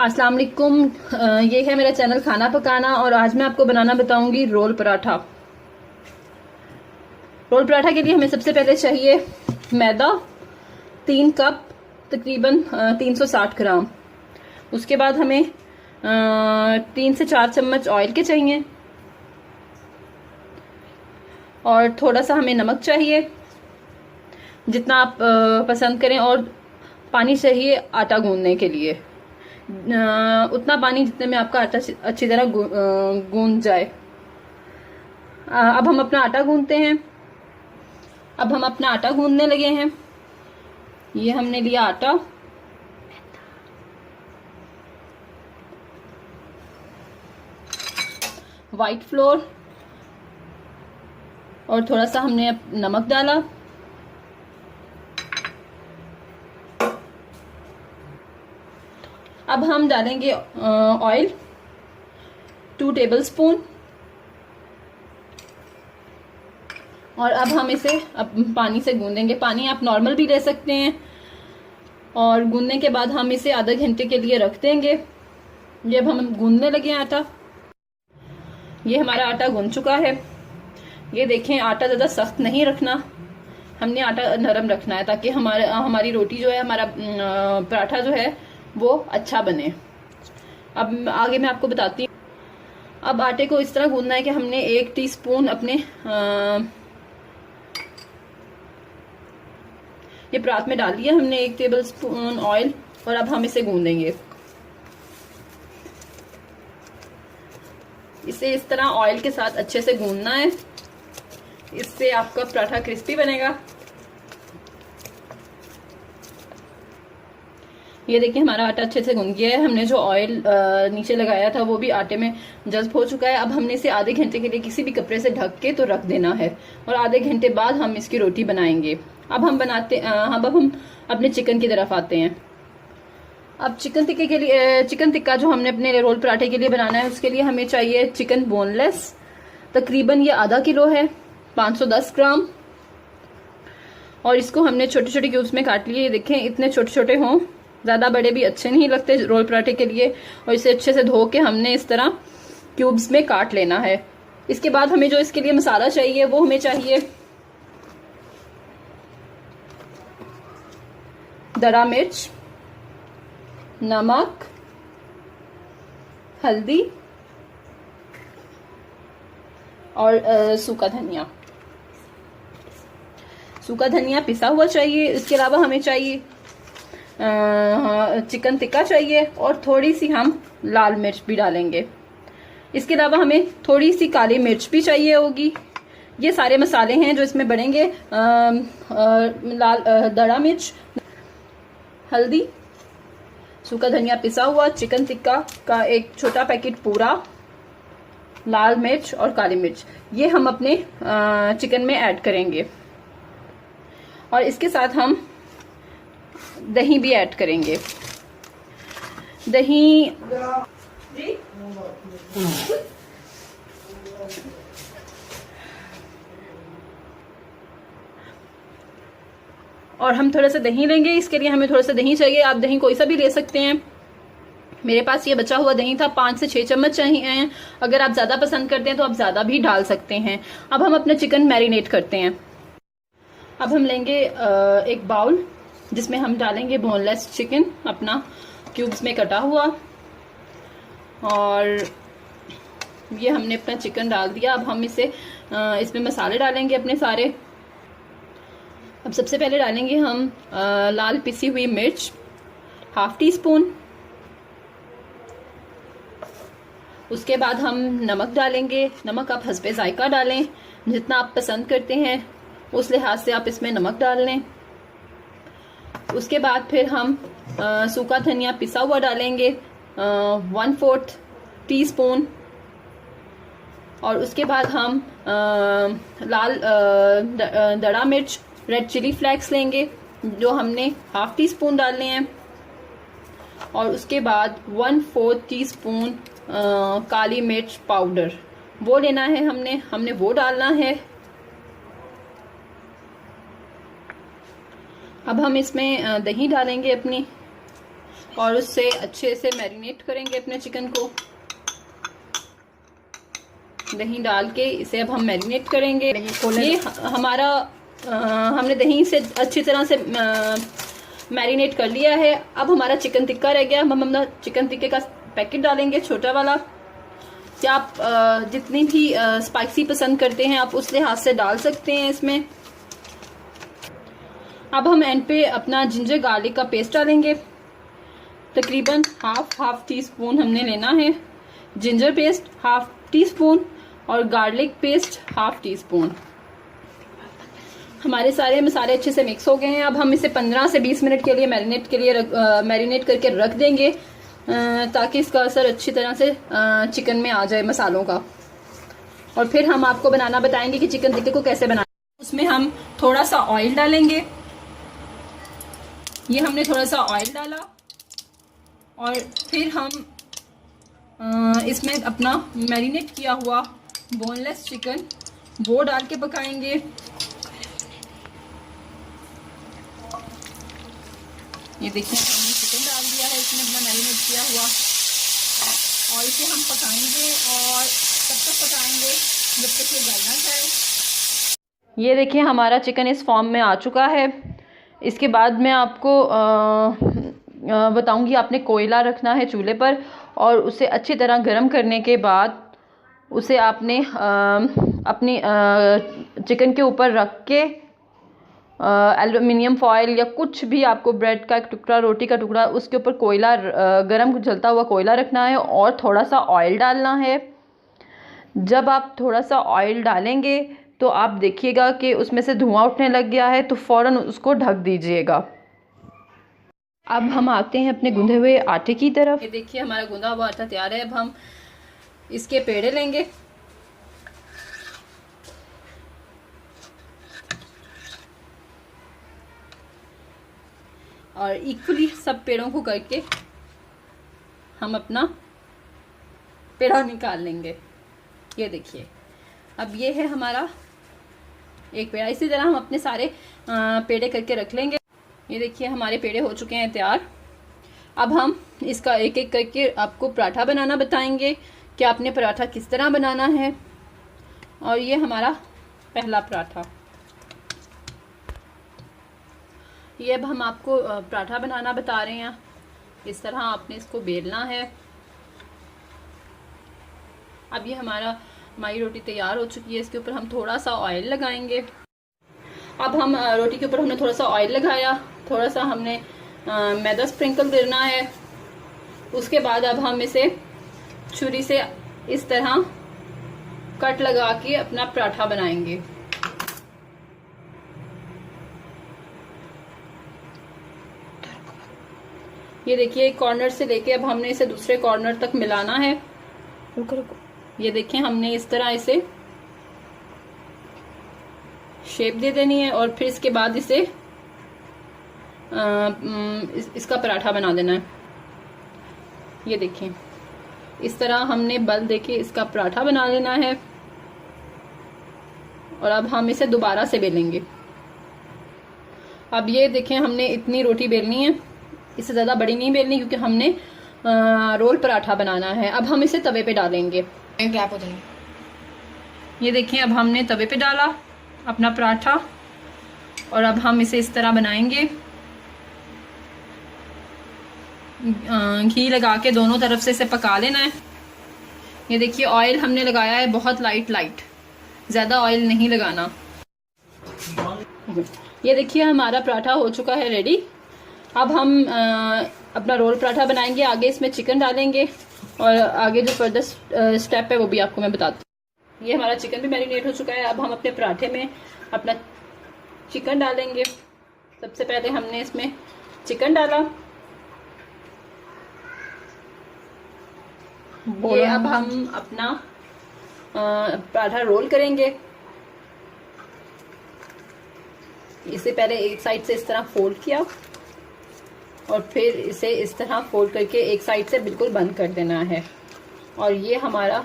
अस्सलाम वालेकुम। ये है मेरा चैनल खाना पकाना और आज मैं आपको बनाना बताऊंगी रोल पराठा। रोल पराठा के लिए हमें सबसे पहले चाहिए मैदा 3 कप तकरीबन 360 ग्राम। उसके बाद हमें 3 से 4 चम्मच ऑयल के चाहिए और थोड़ा सा हमें नमक चाहिए जितना आप पसंद करें, और पानी चाहिए आटा गूंदने के लिए, उतना पानी जितने में आपका आटा अच्छी तरह गूंद जाए। अब हम अपना आटा गूंदते हैं। अब हम अपना आटा गूंदने लगे हैं। ये हमने लिया आटा, वाइट फ्लोर और थोड़ा सा हमने नमक डाला। अब हम डालेंगे ऑयल 2 टेबलस्पून और अब हम इसे पानी से गूंदेंगे। पानी आप नॉर्मल भी ले सकते हैं और गूंदने के बाद हम इसे आधा घंटे के लिए रख देंगे। ये अब हम गूंदने लगे हैं आटा। ये हमारा आटा गूंद चुका है। ये देखें, आटा ज़्यादा सख्त नहीं रखना, हमने आटा नरम रखना है ताकि हमारी रोटी जो है, हमारा पराठा जो है वो अच्छा बने। अब आगे मैं आपको बताती हूँ। अब आटे को इस तरह गूंदना है कि हमने 1 टीस्पून अपने ये परात में डाल दिया हमने 1 टेबलस्पून ऑयल, और अब हम इसे गूंदेंगे। इसे इस तरह ऑयल के साथ अच्छे से गूंदना है, इससे आपका पराठा क्रिस्पी बनेगा। ये देखिए हमारा आटा अच्छे से गूंद गया है। हमने जो ऑयल नीचे लगाया था वो भी आटे में जज्ब हो चुका है। अब हमने इसे आधे घंटे के लिए किसी भी कपड़े से ढक के तो रख देना है और आधे घंटे बाद हम इसकी रोटी बनाएंगे। अब हम अपने चिकन की तरफ आते हैं। अब चिकन टिक्के के लिए, चिकन टिक्का जो हमने अपने रोल पराठे के लिए बनाना है, उसके लिए हमें चाहिए चिकन बोनलेस। तकरीबन ये आधा किलो है, 510 ग्राम। और इसको हमने छोटे छोटे क्यूब्स में काट लिए। देखें इतने छोटे छोटे हों, ज़्यादा बड़े भी अच्छे नहीं लगते रोल पराठे के लिए। और इसे अच्छे से धो के हमने इस तरह क्यूब्स में काट लेना है। इसके बाद हमें जो इसके लिए मसाला चाहिए वो हमें चाहिए दरा मिर्च, नमक, हल्दी और सूखा धनिया। सूखा धनिया पिसा हुआ चाहिए। इसके अलावा हमें चाहिए चिकन टिक्का चाहिए और थोड़ी सी हम लाल मिर्च भी डालेंगे। इसके अलावा हमें थोड़ी सी काली मिर्च भी चाहिए होगी। ये सारे मसाले हैं जो इसमें बनेंगे। दड़ा मिर्च, हल्दी, सूखा धनिया पिसा हुआ, चिकन टिक्का का एक छोटा पैकेट पूरा, लाल मिर्च और काली मिर्च, ये हम अपने चिकन में ऐड करेंगे। और इसके साथ हम दही भी ऐड करेंगे। दही और हम थोड़ा सा दही लेंगे। इसके लिए हमें थोड़ा सा दही चाहिए। आप दही कोई सा भी ले सकते हैं। मेरे पास ये बचा हुआ दही था, 5 से 6 चम्मच चाहिए। अगर आप ज्यादा पसंद करते हैं तो आप ज्यादा भी डाल सकते हैं। अब हम अपना चिकन मैरिनेट करते हैं। अब हम लेंगे एक बाउल जिसमें हम डालेंगे बोनलेस चिकन अपना क्यूब्स में कटा हुआ, और ये हमने अपना चिकन डाल दिया। अब हम इसमें मसाले डालेंगे अपने सारे। अब सबसे पहले डालेंगे हम लाल पिसी हुई मिर्च 1/2 टीस्पून। उसके बाद हम नमक डालेंगे। नमक आप हस्बे जायका डालें, जितना आप पसंद करते हैं उस लिहाज से आप इसमें नमक डाल लें। उसके बाद फिर हम सूखा धनिया पिसा हुआ डालेंगे 1/4 टीस्पून। और उसके बाद हम लाल दड़ा मिर्च, रेड चिली फ्लेक्स लेंगे जो हमने ½ टीस्पून डालने हैं। और उसके बाद 1/4 टीस्पून काली मिर्च पाउडर वो लेना है, हमने वो डालना है। अब हम इसमें दही डालेंगे अपनी, और उससे अच्छे से मैरिनेट करेंगे अपने चिकन को। दही डाल के इसे अब हम मैरिनेट करेंगे। ये हमारा हमने दही से अच्छी तरह से मैरिनेट कर लिया है। अब हमारा चिकन टिक्का रह गया। हम अपना चिकन टिक्के का पैकेट डालेंगे, छोटा वाला। या आप जितनी भी स्पाइसी पसंद करते हैं आप उस लिहाज से डाल सकते हैं इसमें। अब हम एंड पे अपना जिंजर गार्लिक का पेस्ट डालेंगे। तकरीबन हाफ टीस्पून हमने लेना है। जिंजर पेस्ट ½ टीस्पून और गार्लिक पेस्ट ½ टीस्पून। हमारे सारे मसाले अच्छे से मिक्स हो गए हैं। अब हम इसे 15 से 20 मिनट के लिए मैरिनेट करके रख देंगे ताकि इसका असर अच्छी तरह से चिकन में आ जाए मसालों का। और फिर हम आपको बनाना बताएंगे कि चिकन टिक्के को कैसे बनाना। उसमें हम थोड़ा सा ऑयल डालेंगे। ये हमने थोड़ा सा ऑयल डाला और फिर हम इसमें अपना मैरिनेट किया हुआ बोनलेस चिकन वो डाल के पकाएंगे। ये देखिए हमने चिकन डाल दिया है इसमें अपना मैरिनेट किया हुआ, और इसे हम पकाएंगे और तब तक पकाएंगे जब तक ये गल ना जाए। ये देखिए हमारा चिकन इस फॉर्म में आ चुका है। इसके बाद मैं आपको बताऊंगी आपने कोयला रखना है चूल्हे पर, और उसे अच्छी तरह गर्म करने के बाद उसे आपने अपनी चिकन के ऊपर रख के एल्युमिनियम फॉयल या कुछ भी, आपको ब्रेड का एक टुकड़ा, रोटी का टुकड़ा, उसके ऊपर कोयला गरम जलता हुआ कोयला रखना है और थोड़ा सा ऑयल डालना है। जब आप थोड़ा सा ऑयल डालेंगे तो आप देखिएगा कि उसमें से धुआं उठने लग गया है तो फ़ौरन उसको ढक दीजिएगा। अब हम आते हैं अपने गूंधे हुए आटे की तरफ। ये देखिए हमारा गूंधा हुआ आटा तैयार है। अब हम इसके पेड़े लेंगे और इक्वली सब पेड़ों को करके हम अपना पेड़ा निकाल लेंगे। ये देखिए अब ये है हमारा एक पेड़ा। इसी तरह हम अपने सारे पेड़े करके रख लेंगे। ये देखिए हमारे पेड़े हो चुके हैं तैयार। अब हम इसका एक एक करके आपको पराठा बनाना बताएंगे कि आपने पराठा किस तरह बनाना है। और ये हमारा पहला पराठा। ये अब हम आपको पराठा बनाना बता रहे हैं। इस तरह आपने इसको बेलना है। अब ये हमारी रोटी तैयार हो चुकी है। इसके ऊपर हम थोड़ा सा ऑयल लगाएंगे। अब हम रोटी के ऊपर हमने थोड़ा सा ऑयल लगाया, थोड़ा सा हमने मैदा स्प्रिंकल करना है। उसके बाद अब हम इसे छुरी से इस तरह कट लगा के अपना पराठा बनाएंगे। ये देखिए एक कॉर्नर से लेके अब हमने इसे दूसरे कॉर्नर तक मिलाना है। रुको रुको। ये देखिए हमने इस तरह इसे शेप दे देनी है और फिर इसके बाद इसे इसका पराठा बना देना है। ये देखिए इस तरह हमने बल देके इसका पराठा बना लेना है। और अब हम इसे दोबारा से बेलेंगे। अब ये देखें हमने इतनी रोटी बेलनी है, इससे ज़्यादा बड़ी नहीं बेलनी क्योंकि हमने रोल पराठा बनाना है। अब हम इसे तवे पे डालेंगे। गैप हो जाएगी। ये देखिए अब हमने तवे पे डाला अपना पराठा और अब हम इसे इस तरह बनाएंगे। घी लगा के दोनों तरफ से इसे पका लेना है। ये देखिए ऑयल हमने लगाया है बहुत लाइट, ज़्यादा ऑयल नहीं लगाना। ये देखिए हमारा पराठा हो चुका है रेडी। अब हम अपना रोल पराठा बनाएंगे। आगे इसमें चिकन डालेंगे और आगे जो फर्दर स्टेप है वो भी आपको मैं बताती हूँ। ये हमारा चिकन भी मैरिनेट हो चुका है। अब हम अपने पराठे में अपना चिकन डालेंगे। सबसे पहले हमने इसमें चिकन डाला। ये अब हम अपना पराठा रोल करेंगे। इसे पहले एक साइड से इस तरह फोल्ड किया और फिर इसे इस तरह फोल्ड करके एक साइड से बिल्कुल बंद कर देना है। और ये हमारा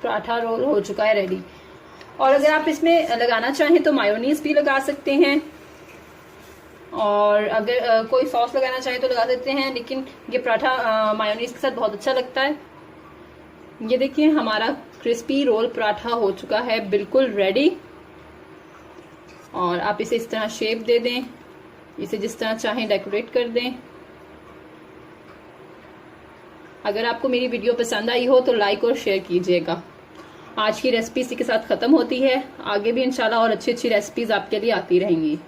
पराठा रोल हो चुका है रेडी। और अगर आप इसमें लगाना चाहें तो मायोनीज भी लगा सकते हैं, और अगर कोई सॉस लगाना चाहे तो लगा सकते हैं, लेकिन ये पराठा मायोनीज के साथ बहुत अच्छा लगता है। ये देखिए हमारा क्रिस्पी रोल पराठा हो चुका है, बिल्कुल रेडी। और आप इसे इस तरह शेप दे दें, इसे जिस तरह चाहें डेकोरेट कर दें। अगर आपको मेरी वीडियो पसंद आई हो तो लाइक और शेयर कीजिएगा। आज की रेसिपी इसी के साथ खत्म होती है। आगे भी इंशाल्लाह और अच्छी अच्छी रेसिपीज आपके लिए आती रहेंगी।